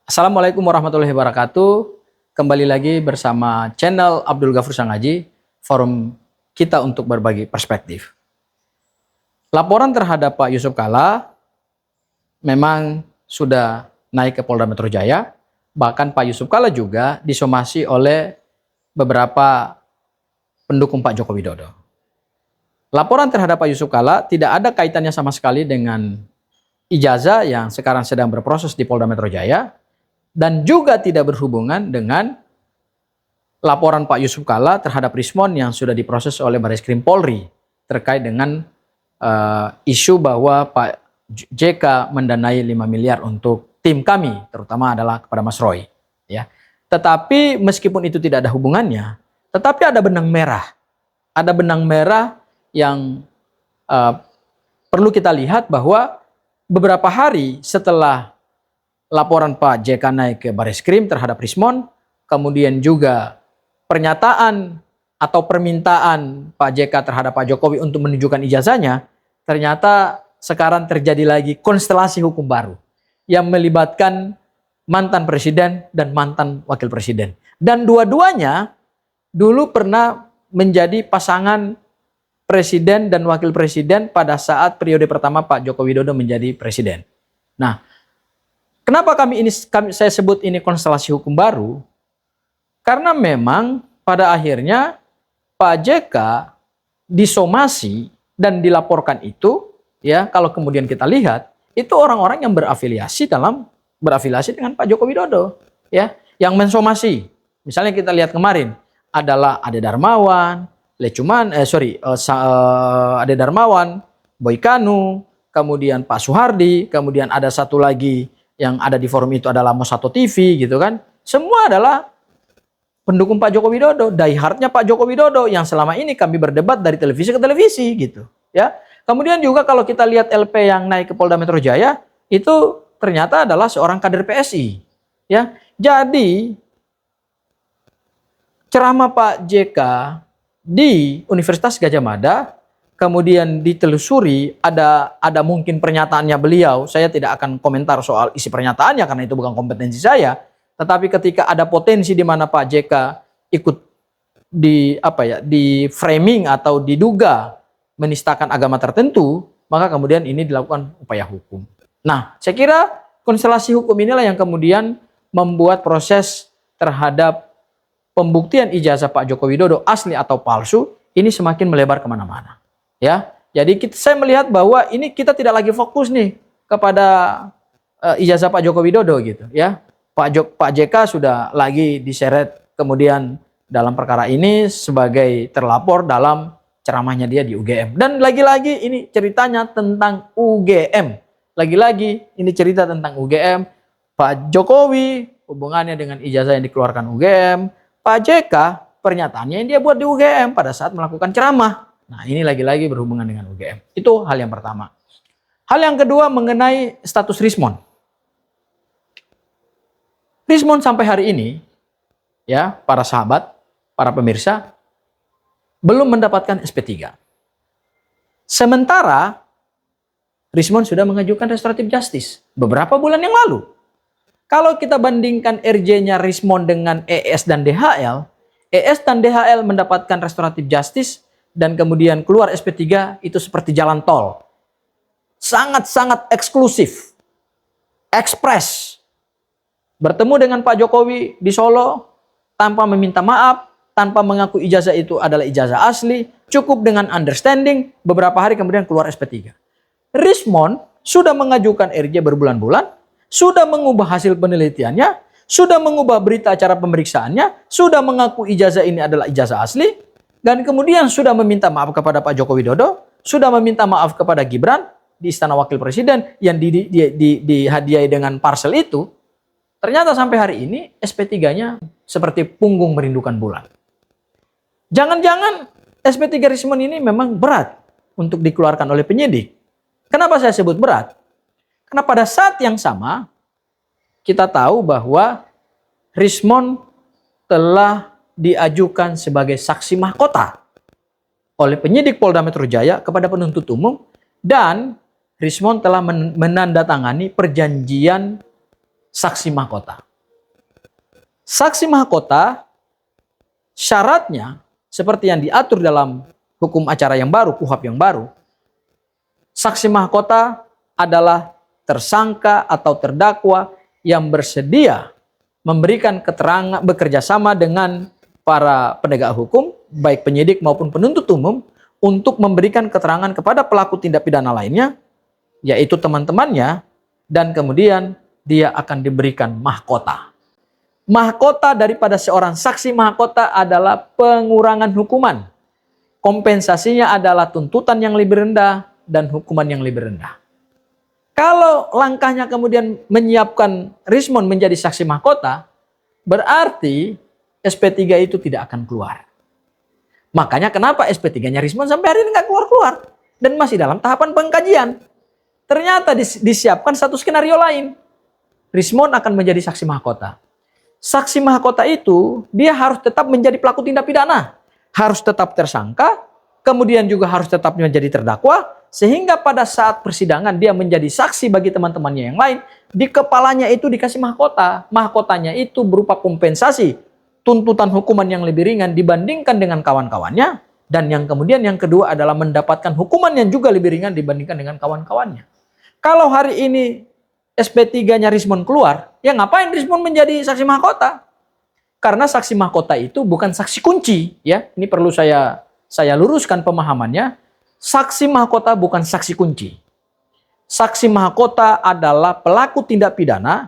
Assalamualaikum warahmatullahi wabarakatuh. Kembali lagi bersama channel Abdul Ghafur Sangaji, forum kita untuk berbagi perspektif. Laporan terhadap Pak Yusuf Kalla memang sudah naik ke Polda Metro Jaya. Bahkan Pak Yusuf Kalla juga disomasi oleh beberapa pendukung Pak Joko Widodo. Laporan terhadap Pak Yusuf Kalla tidak ada kaitannya sama sekali dengan ijazah yang sekarang sedang berproses di Polda Metro Jaya, dan juga tidak berhubungan dengan laporan Pak Yusuf Kalla terhadap Rismon yang sudah diproses oleh Barreskrim Polri terkait dengan isu bahwa Pak JK mendanai 5 miliar untuk tim kami, terutama adalah kepada Mas Roy. Ya. Tetapi meskipun itu tidak ada hubungannya, tetapi ada benang merah. Ada benang merah yang perlu kita lihat bahwa beberapa hari setelah laporan Pak JK naik ke Barreskrim terhadap Rismon, kemudian juga pernyataan atau permintaan Pak JK terhadap Pak Jokowi untuk menunjukkan ijazahnya, ternyata sekarang terjadi lagi konstelasi hukum baru yang melibatkan mantan presiden dan mantan wakil presiden. Dan dua-duanya dulu pernah menjadi pasangan presiden dan wakil presiden pada saat periode pertama Pak Joko Widodo menjadi presiden. Nah, kenapa saya sebut ini konstelasi hukum baru? Karena memang pada akhirnya Pak JK disomasi dan dilaporkan itu, ya, kalau kemudian kita lihat itu orang-orang yang berafiliasi dengan Pak Joko Widodo, ya, yang mensomasi. Misalnya kita lihat kemarin adalah Ade Darmawan, Ade Darmawan, Boy Kanu, kemudian Pak Soehardi, kemudian ada satu lagi yang ada di forum itu adalah Mosato TV gitu kan. Semua adalah pendukung Pak Joko Widodo, diehardnya Pak Joko Widodo yang selama ini kami berdebat dari televisi ke televisi gitu, ya. Kemudian juga kalau kita lihat LP yang naik ke Polda Metro Jaya itu ternyata adalah seorang kader PSI, ya. Jadi ceramah Pak JK di Universitas Gadjah Mada, kemudian ditelusuri ada mungkin pernyataannya beliau. Saya tidak akan komentar soal isi pernyataannya karena itu bukan kompetensi saya. Tetapi ketika ada potensi di mana Pak JK ikut di framing atau diduga menistakan agama tertentu, maka kemudian ini dilakukan upaya hukum. Nah, saya kira konstelasi hukum inilah yang kemudian membuat proses terhadap pembuktian ijazah Pak Joko Widodo asli atau palsu ini semakin melebar kemana-mana. Ya, jadi saya melihat bahwa ini kita tidak lagi fokus nih kepada ijazah Pak Joko Widodo gitu, ya. Pak JK sudah lagi diseret kemudian dalam perkara ini sebagai terlapor dalam ceramahnya dia di UGM. Dan lagi-lagi ini ceritanya tentang UGM. Lagi-lagi ini cerita tentang UGM. Pak Jokowi hubungannya dengan ijazah yang dikeluarkan UGM. Pak JK pernyataannya yang dia buat di UGM pada saat melakukan ceramah. Nah, ini lagi-lagi berhubungan dengan UGM. Itu hal yang pertama. Hal yang kedua mengenai status Rismon. Rismon sampai hari ini, ya, para sahabat, para pemirsa, belum mendapatkan SP3. Sementara Rismon sudah mengajukan restoratif justice beberapa bulan yang lalu. Kalau kita bandingkan RJ-nya Rismon dengan ES dan DHL, ES dan DHL mendapatkan restoratif justice dan kemudian keluar SP3 itu seperti jalan tol. Sangat-sangat eksklusif. Ekspres. Bertemu dengan Pak Jokowi di Solo tanpa meminta maaf, tanpa mengaku ijazah itu adalah ijazah asli, cukup dengan understanding, beberapa hari kemudian keluar SP3. Rismon sudah mengajukan RJ berbulan-bulan, sudah mengubah hasil penelitiannya, sudah mengubah berita acara pemeriksaannya, sudah mengaku ijazah ini adalah ijazah asli, dan kemudian sudah meminta maaf kepada Pak Joko Widodo, sudah meminta maaf kepada Gibran di Istana Wakil Presiden yang dihadiahi dengan parcel itu. Ternyata sampai hari ini SP3-nya seperti punggung merindukan bulan. Jangan-jangan SP3 Rismon ini memang berat untuk dikeluarkan oleh penyidik. Kenapa saya sebut berat? Karena pada saat yang sama kita tahu bahwa Rismon telah diajukan sebagai saksi mahkota oleh penyidik Polda Metro Jaya kepada penuntut umum, dan Rismon telah menandatangani perjanjian saksi mahkota. Saksi mahkota syaratnya seperti yang diatur dalam hukum acara yang baru, KUHP yang baru. Saksi mahkota adalah tersangka atau terdakwa yang bersedia memberikan keterangan bekerja sama dengan para penegak hukum, baik penyidik maupun penuntut umum, untuk memberikan keterangan kepada pelaku tindak pidana lainnya, yaitu teman-temannya, dan kemudian dia akan diberikan mahkota. Mahkota daripada seorang saksi mahkota adalah pengurangan hukuman. Kompensasinya adalah tuntutan yang lebih rendah dan hukuman yang lebih rendah. Kalau langkahnya kemudian menyiapkan Rismond menjadi saksi mahkota, berarti SP3 itu tidak akan keluar. Makanya kenapa SP3-nya Rismond sampai hari ini nggak keluar-keluar dan masih dalam tahapan pengkajian. Ternyata disiapkan satu skenario lain. Rismond akan menjadi saksi mahkota. Saksi mahkota itu dia harus tetap menjadi pelaku tindak pidana, harus tetap tersangka, kemudian juga harus tetap menjadi terdakwa, sehingga pada saat persidangan dia menjadi saksi bagi teman-temannya yang lain, di kepalanya itu dikasih mahkota. Mahkotanya itu berupa kompensasi, tuntutan hukuman yang lebih ringan dibandingkan dengan kawan-kawannya, dan yang kemudian yang kedua adalah mendapatkan hukuman yang juga lebih ringan dibandingkan dengan kawan-kawannya. Kalau hari ini SP3-nya Rismond keluar, ya ngapain Rismond menjadi saksi mahkota? Karena saksi mahkota itu bukan saksi kunci, ya. Ini perlu saya luruskan pemahamannya. Saksi mahkota bukan saksi kunci. Saksi mahkota adalah pelaku tindak pidana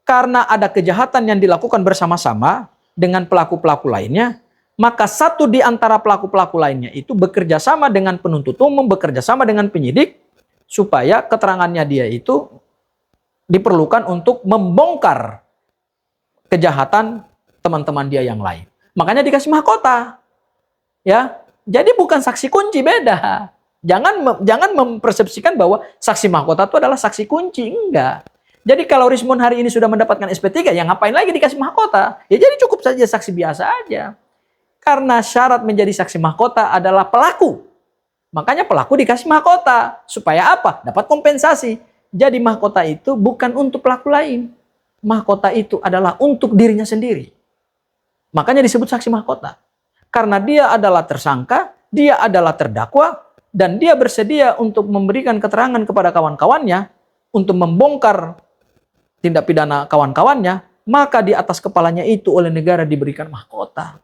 karena ada kejahatan yang dilakukan bersama-sama dengan pelaku-pelaku lainnya, maka satu di antara pelaku-pelaku lainnya itu bekerja sama dengan penuntut umum, bekerja sama dengan penyidik, supaya keterangannya dia itu diperlukan untuk membongkar kejahatan teman-teman dia yang lain. Makanya dikasih mahkota. Ya, jadi bukan saksi kunci, beda. Jangan mempersepsikan bahwa saksi mahkota itu adalah saksi kunci, enggak. Jadi kalau Rismond hari ini sudah mendapatkan SP3, ya ngapain lagi dikasih mahkota? Ya jadi cukup saja saksi biasa aja. Karena syarat menjadi saksi mahkota adalah pelaku. Makanya pelaku dikasih mahkota. Supaya apa? Dapat kompensasi. Jadi mahkota itu bukan untuk pelaku lain. Mahkota itu adalah untuk dirinya sendiri. Makanya disebut saksi mahkota. Karena dia adalah tersangka, dia adalah terdakwa, dan dia bersedia untuk memberikan keterangan kepada kawan-kawannya, untuk membongkar tindak pidana kawan-kawannya, maka di atas kepalanya itu oleh negara diberikan mahkota.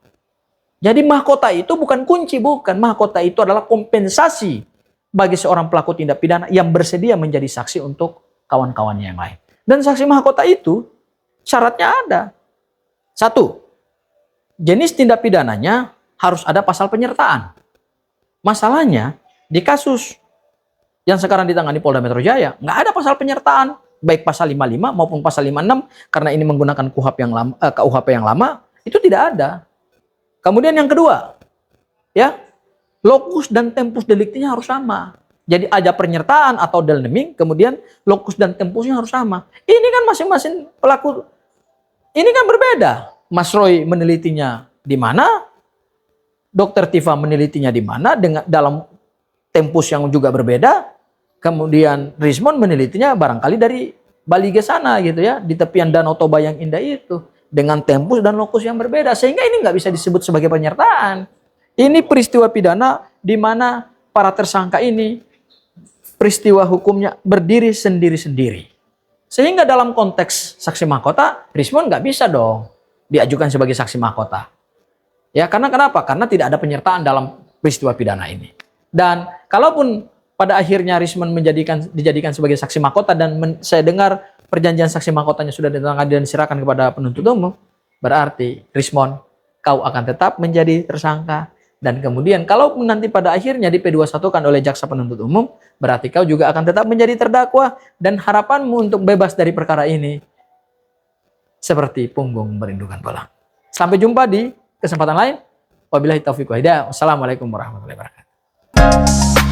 Jadi mahkota itu bukan kunci, bukan. Mahkota itu adalah kompensasi bagi seorang pelaku tindak pidana yang bersedia menjadi saksi untuk kawan-kawannya yang lain. Dan saksi mahkota itu syaratnya ada. 1. Jenis tindak pidananya harus ada pasal penyertaan. Masalahnya di kasus yang sekarang ditangani Polda Metro Jaya nggak ada pasal penyertaan, baik pasal 55 maupun pasal 56, karena ini menggunakan KUHP yang lama, itu tidak ada. Kemudian yang kedua, ya, lokus dan tempus deliktinya harus sama. Jadi ada penyertaan atau delneming, kemudian lokus dan tempusnya harus sama. Ini kan masing-masing pelaku, ini kan berbeda. Mas Roy menelitinya di mana, Dr. Tifa menelitinya di mana, dengan dalam tempus yang juga berbeda. Kemudian Rismond menelitinya barangkali dari Bali ke sana gitu ya, di tepian Danau Toba yang indah itu, dengan tempus dan lokus yang berbeda, sehingga ini nggak bisa disebut sebagai penyertaan. Ini peristiwa pidana di mana para tersangka ini peristiwa hukumnya berdiri sendiri-sendiri. Sehingga dalam konteks saksi mahkota, Rismond nggak bisa dong diajukan sebagai saksi mahkota. Ya, karena kenapa? Karena tidak ada penyertaan dalam peristiwa pidana ini. Dan kalaupun pada akhirnya Rismond dijadikan sebagai saksi mahkota, dan saya dengar perjanjian saksi mahkotanya sudah ditangani dan diserahkan kepada penuntut umum, berarti Rismond, kau akan tetap menjadi tersangka. Dan kemudian kalau nanti pada akhirnya di P21-kan oleh jaksa penuntut umum, berarti kau juga akan tetap menjadi terdakwa, dan harapanmu untuk bebas dari perkara ini seperti punggung merindukan tulang. Sampai jumpa di kesempatan lain. Wabillahi taufiq wal hidayah. Wassalamualaikum warahmatullahi wabarakatuh.